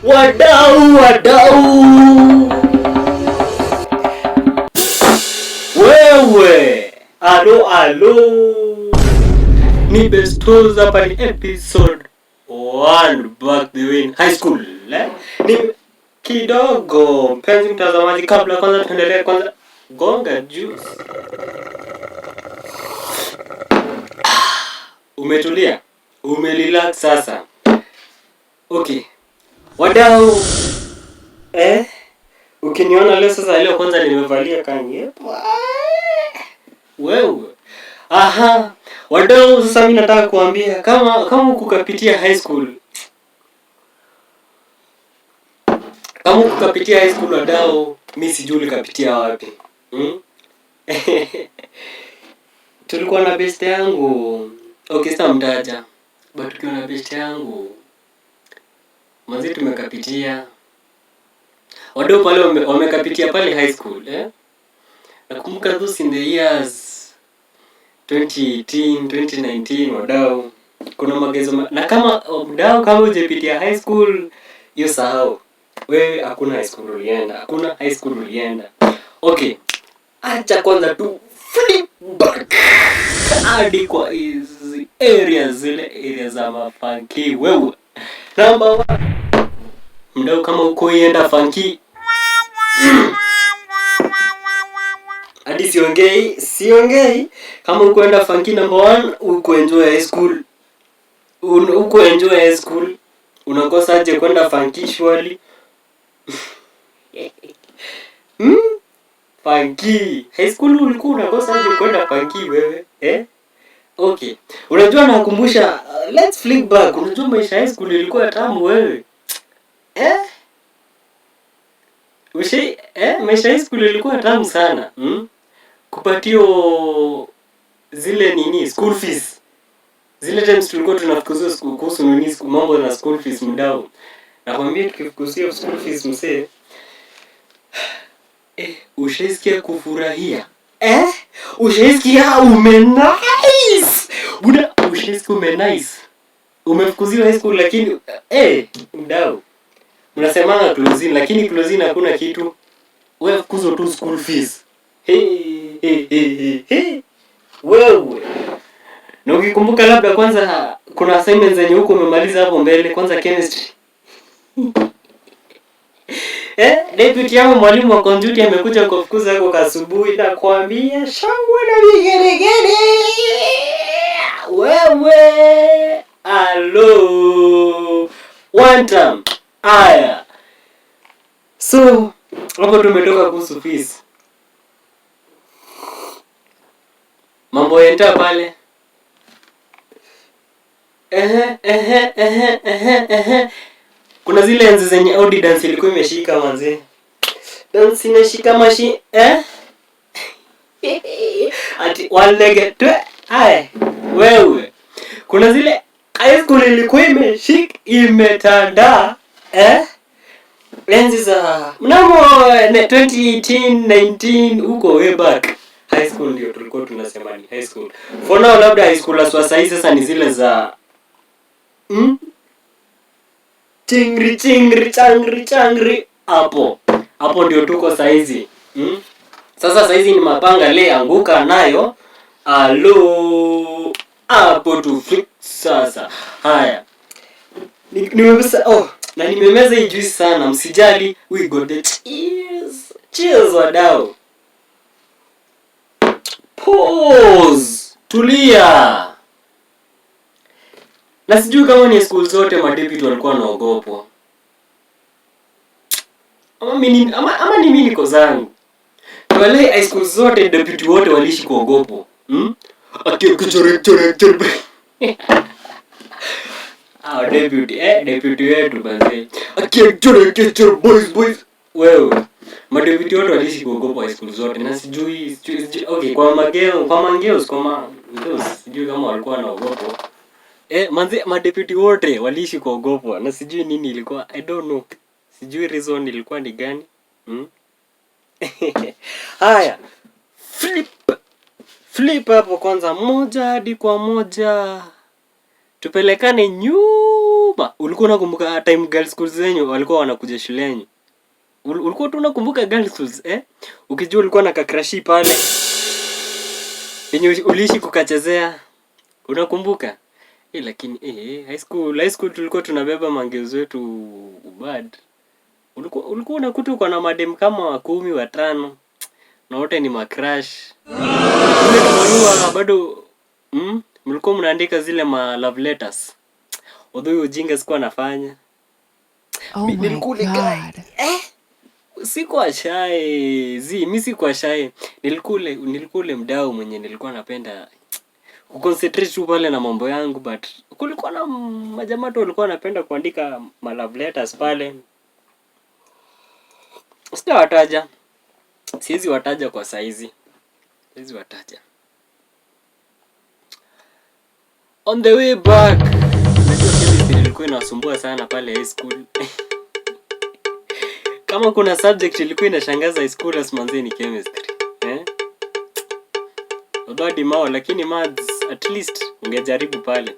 Wadau, wewe, alo, ni Bestoz hapa, ni episode 1 back the way in high school. Ni kidogo mpenzi mtazamaji, kabla kwanza tuendelee, kwanza gonga juice. Umetulia, umerelax sasa. Okay. Wadau, ukiniona leo sasa, leo kwanza nimevalia kanyepo. Wewe. Aha. Wadau, sasa mimi nataka kuambia kama ukapitia high school. Kama ukapitia high school wadau, mimi sijui nikapitia wapi. Tulikuwa na best yangu. Okay, sasa mtaja. But tukiwa na best yangu, manzi tumekapitia. Wadau pale wamekapitia pale high school, Nakumbuka those in the years 2018, 2019 wadau. Kuna magezo na kama mdau, kama hujapitia high school, hiyo sahau. Wewe hakuna high school ulienda. Okay. Acha kwanza tu flip back hadi kwa hizi zile za mafunky. Wewe number 1 mdau, kama uko ienda funky hadi siongei. Kama uko enda funky number 1, uko enjoy high school, unakosa aje kwenda funky shwali? Funky high school ulikuwa unakosa aje kwenda funky wewe, Okay, unajua nakumbusha, let's flip back. Unajua maisha high school ilikuwa tamu wewe, maisha high school ilikuwa tamu sana. Kupatio zile nini school fees, zile times tulikuwa tunafukuzwa kuhusu nini mambo na school fees mdau. Nakwambia tukifukuzia school fees msee, ushaisikia kufurahia, ushaisikia umenice buda, ushaisikia umenice, umefukuziwa high school lakini mdau, mnasemanga closing, lakini closing hakuna kitu, wewe fukuzo tu school fees. Wewe na ukikumbuka labda kwanza kuna assignments zenye huko umemaliza hapo mbele, kwanza chemistry. Deputy yangu mwalimu wa conduit amekuja kufukuza huko kasubuhi, na kuambia shangwe na vigeregere. Wewe alo one time. Aya, so hapo tumetoka kuhusu fees, mambo yenta pale. Kuna zile enzi zenye Audi dance ilikuwa imeshika manzi. Dance inashika mashi, ati one leg tu. Wewe. Kuna zile high school ilikuwa imeshika imetanda, enzi za mnamo 2018, 19 huko way back. High school ndio tulikuwa tunasema ni high school. For now labda high school aswa hizi sasa ni zile za changri hapo ndio tuko saizi. Sasa saizi ni mapanga le anguka nayo. Alo hapo tu flip sasa. Haya, nimemeza na nimemeza hii juice sana, msijali. We got the cheers wadau. Pause, tulia. Na sijui kama ni school zote madeput walikuwa wanaogopwa, ama ni mimi niko zangu. Wale high school zote deputy wote walishi kuogopwa. Akichore deputy wetu basi. Akichore boys. Wewe, madeput wote walishi kuogopwa high school zote, na sijui okay kwa mangeos sijui kama walikuwa wanaogopwa. Manzi madeput wote walishi kuogopwa, na sijui nini ilikuwa, I don't know. Sijui reason ilikuwa ni gani. Haya, flip hapo kwanza, moja hadi kwa moja. Tupelekane nyuma. nyuma. Ulikuwa unakumbuka time girls schools zenyu walikuwa wanakuja shuleni? Ulikuwa tu unakumbuka girls schools Ukijua ulikuwa na kakrashi pale yenye uliishi kukachezea. Unakumbuka? Lakini high school tulikuwa tunabeba mangeuzo wetu bad. Ulikuwa unakuta uko na madem kama 10 5 na wote ni macrush. Ule tunajua bado mlikuwa mnaandika zile ma love letters. Although ujinga sikuwa nafanya. Oh my God. Sikuwa shy. Mimi sikuwa shy. Nilikule mdau mwenye nilikuwa napenda kuconcentrate tu pale na mambo yangu, but kulikuwa na majamaa tu walikuwa wanapenda kuandika ma love letters pale. Sitawataja. Siwezi wataja kwa saizi. Siwezi wataja. On the way back, najua chemistry ilikuwa inasumbua sana pale high school. Kama kuna subject ilikuwa inashangaza high school manze ni chemistry. Badi mao, lakini maths at least ungejaribu pale.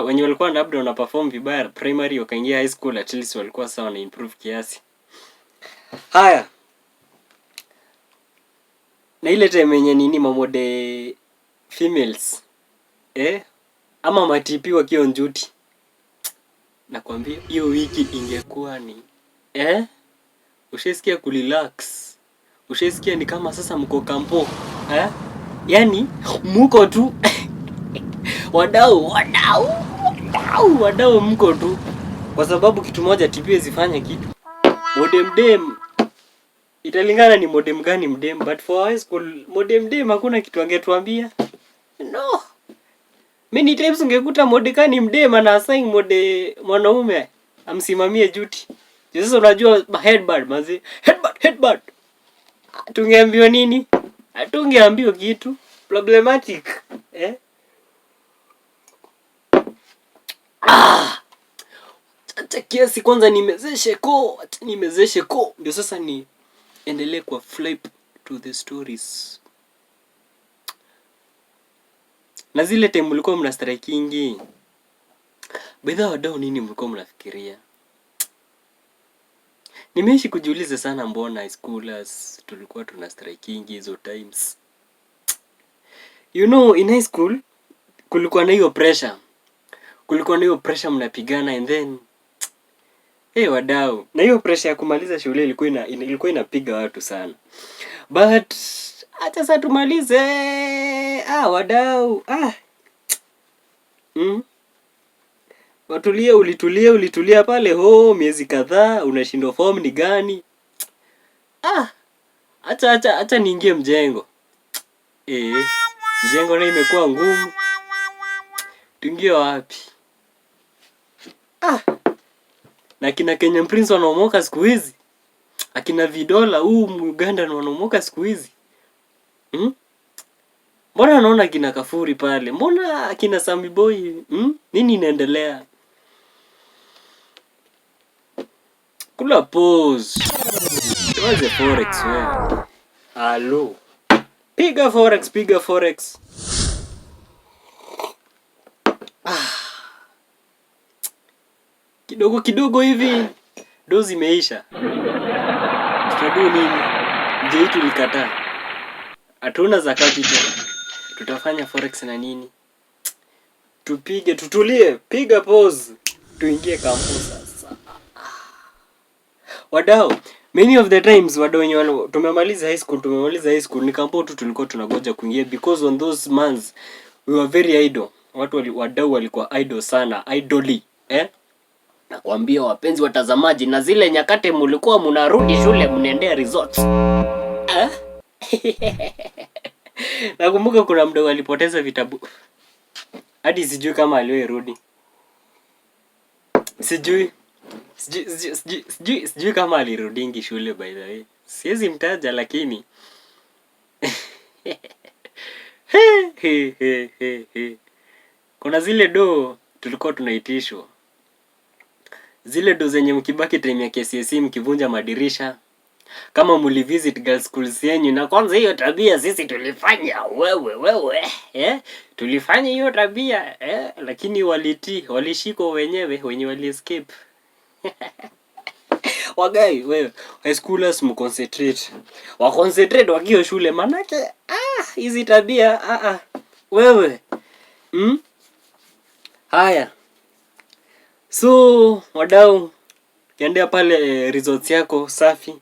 Wenye walikuwa labda wana perform vibaya primary wakaingia high school, at least walikuwa sawa na improve kiasi. Haya. Na ile time yenye nini mamode females ama matipi wakiwa on duty. Nakwambia hiyo wiki ingekuwa ni ushesikia kurelax. Ushesikia ni kama sasa mko kampo. Yaani mko tu wadau mko tu. Kwa sababu kitu moja tipi zifanya kitu. Modem italingana ni modem gani mdem, but for high school modem hakuna kitu angetuambia. No. Many times ungekuta modekani mdem ana assign mode mwanaume amsimamie duty. Sasa unajua headband mazi. Headband. Tungeambiwa nini? Hatungeambiwa kitu. Problematic. Acha kiasi kwanza nimezeshe ko. Ndio sasa ni endelee kwa flip to the stories. Na zile time mlikuwa mna strikingi. Bidhaa wadau nini mlikuwa mnafikiria? Nimeishi kujiuliza sana mbona high schoolers tulikuwa tuna strikingi hizo times. You know, in high school kulikuwa na hiyo pressure. Mnapigana and then wadau. Na hiyo pressure ya kumaliza shule ilikuwa inapiga watu sana. But acha sasa tumalize. Wadau. Ulitulia pale miezi kadhaa, unashindwa form ni gani? Acha niingie mjengo. Mjengo na imekuwa ngumu. Tuingie wapi? Na kina Kenyan Prince wanaomoka siku hizi. Akina Vidola Uganda wanaomoka siku hizi. Mbona naona kina Kafuri pale? Mbona kina Sammy Boy? Nini inaendelea? Kula pause. Tuanze forex wewe. Halo. Piga forex. Kidogo hivi dozi imeisha. Tutadu nini? Je, tulikataa. Hatuna za capital. Tutafanya forex na nini? Tutulie, piga pause. Tuingie campus sasa. Wadau, many of the times wadau wenye tumemaliza high school ni kampo tu tulikuwa tunagoja kuingia, because on those months we were very idle. Wadau walikuwa idle sana, idly. Nakwambia wapenzi watazamaji, na zile nyakati mlikuwa mnarudi shule mnaendea resort. Nakumbuka kuna mdogo alipoteza vitabu. Hadi sijui kama aliwahi Sijui kama alirudingi shule by the way. Siwezi mtaja lakini. Kuna zile tulikuwa tunaitishwa. Zile zenye mkibaki time ya KCSE mkivunja madirisha. Kama mlivisit girls schools yenyu, na kwanza hiyo tabia sisi tulifanya, wewe tulifanya hiyo tabia lakini walishikwa wenyewe wenye wali escape. Wagai wewe high schoolers mconcentrate. Waconcentrate wakiwa shule, manake hizi tabia wewe. Haya. So wadau, kiendea pale results yako safi.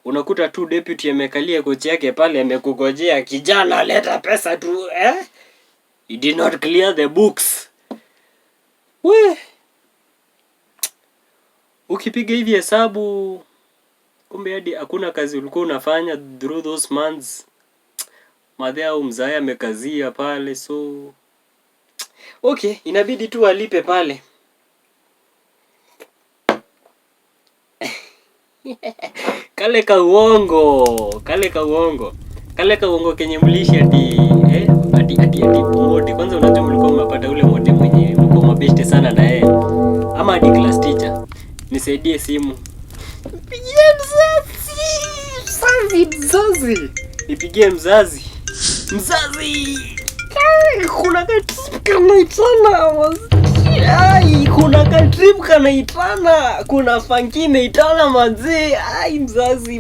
Unakuta tu deputy amekalia kochi yake pale amekugojea, kijana leta pesa tu you did not clear the books. Ukipiga hivi hesabu, kumbe hadi hakuna kazi ulikuwa unafanya through those months. Madhe au mzae amekazia pale, so okay, inabidi tu alipe pale. Kale ka uongo kenye mlishi ati mode. Kwanza unajua mlikuwa mmepata ule mode mwenye mko mabeste sana na yeye, ama hadi class teacher. Nisaidie simu. Nipigie mzazi. Nipigie mzazi. Kuna katrip kanaitana. Kuna funky inaitana manzi.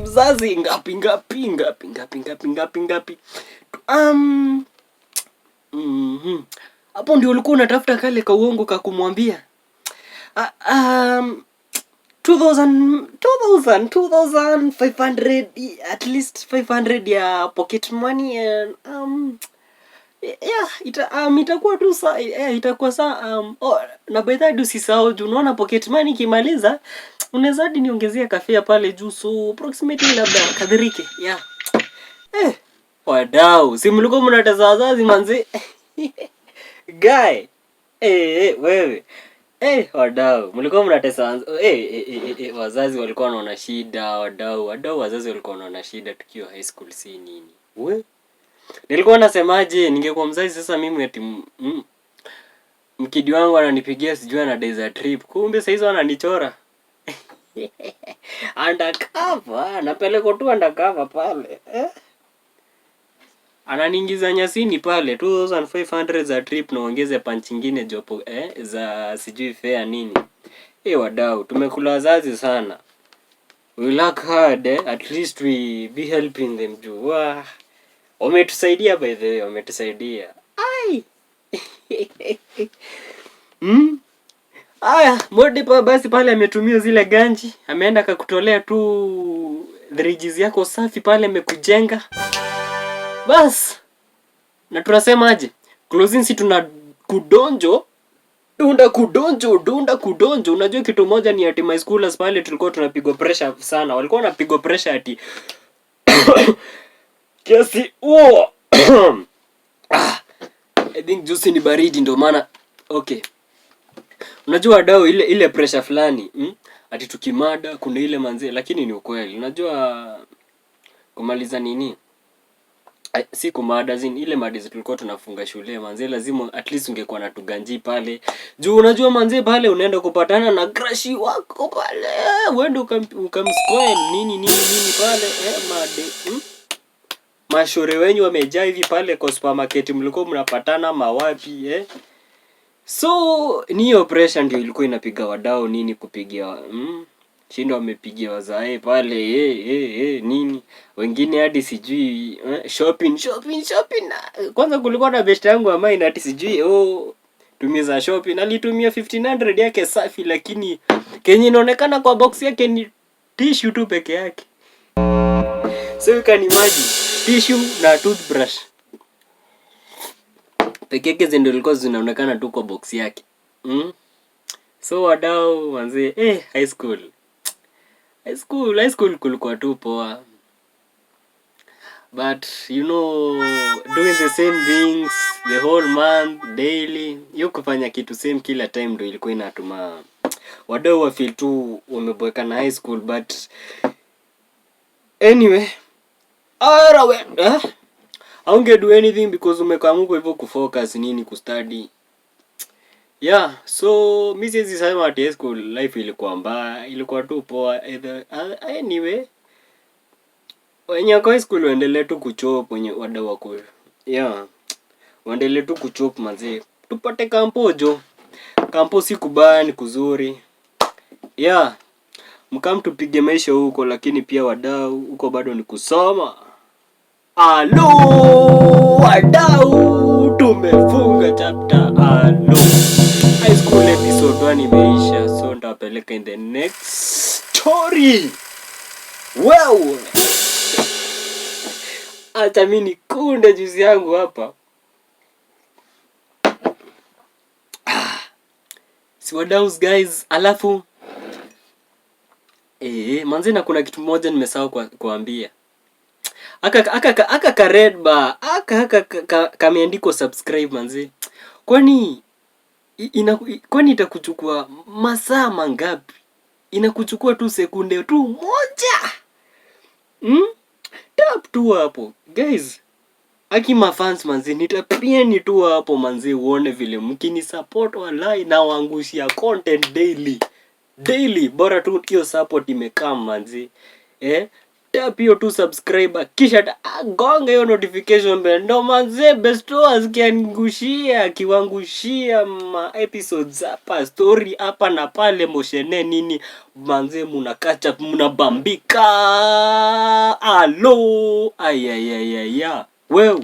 Mzazi ngapi. Hapo ndio ulikuwa unatafuta kale ka uongo ka kumwambia. 2,500, at least 500 ya pocket money, and itakuwa tu itakuwa na by that usisahau, unaona pocket money kimaliza unaweza hadi niongezea kafea pale juu, so approximately labda kadhirike. Wadau, si mlikuwa mnatazama wazazi manzi. Guy wewe wadau, mlikuwa mnatesa wazazi walikuwa wanaona shida. Wadau wazazi walikuwa wanaona shida tukiwa high school, si nini. Nilikuwa nasemaje, ningekuwa mzazi sasa mimi ati mkidi wangu ananipigia sijui na desert trip, kumbe sasa hizo ananichora. Undercover, napeleka tu undercover pale. Ananiingiza nyasini pale 2,500 za trip na ongeze punch nyingine jopo za sijui fare nini. Wadau, tumekula wazazi sana. We work hard at least we be helping them juu. Wametusaidia by the way, wametusaidia. Modi pa basi pale ametumia zile ganji, ameenda akakutolea tu ridges yako safi pale, amekujenga. Bas. Na tunasema aje? Closing si tuna kudonjo. Dunda kudonjo. Unajua kitu moja ni ati my schoolers pale tulikuwa tunapigwa pressure sana. Walikuwa wanapigwa pressure ati kiasi I think juice ni baridi ndio maana. Okay. Unajua wadau, ile pressure fulani, ati tukimada kuna ile manzi, lakini ni ukweli. Unajua kumaliza nini? Si kumada ile madizi tulikuwa tunafunga shule manzi, lazima at least ungekuwa na tuganji pale. Juu unajua manzi pale unaenda kupatana na crush wako pale. Uende ukamspoil nini pale mashore wenyu wamejaa hivi pale kwa supermarket, mlikuwa mnapatana mawapi So ni hiyo pressure ndio ilikuwa inapiga wadau nini kupigia shindo wamepigia wazae pale nini. Wengine hadi sijui shopping. Kwanza kulikuwa na best yangu ambaye ati sijui tumiza shopping, alitumia 1,500 yake safi, lakini kenye inaonekana kwa box yake ni tissue tu peke yake. So you can imagine tissue na toothbrush peke yake ndio zilikuwa zinaonekana tu kwa box yake. So wadau manze, high school kulikuwa tu poa. But you know, doing the same things the whole month daily, kufanya kitu same kila time ndio ilikuwa inatuma wadau wa feel tu wameboeka na high school. But anyway, I won't do anything because umekamuko hivyo kufocus nini kustudy. So mimi siwezi sema ati high school life ilikuwa mbaya, ilikuwa tu poa. Anyway, Wenye kwa school waendelee tu kuchop wenye wada wako. Yeah. Waendelee tu kuchop manzi. Tupate kampojo. Kampo si kubaya ni kuzuri. Yeah. Mkam tupige maisha huko lakini pia wadau huko bado ni kusoma. Alo wadau tumefunga chapter. Alo. High school episode 1 imeisha, so ndapeleka in the next story. Wow. Acha mimi nikunde juice yangu hapa. Si wadau guys, alafu manzi na kuna kitu moja nimesahau kuambia. Aka ka red bar, kameandikwa subscribe manzi. Kwani itakuchukua masaa mangapi? Inakuchukua tu sekunde tu moja. Tap tu hapo. Guys, Akima fans manzi, nitapieni tu hapo manzi uone vile mkini support walai na waangushia content daily. Bora tu hiyo support imekaa manzi. Tap hiyo tu subscriber kisha gonga hiyo notification bell. Ndo manzi bestoas kiwangushia ma episodes hapa, story hapa na pale moshene nini manzi, muna catch up, muna bambika. Alo ayayayaya wewe.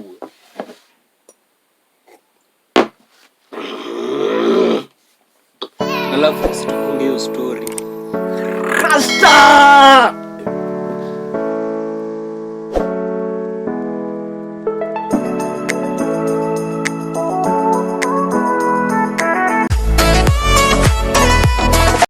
Alafu situfunge hiyo story. Rasta!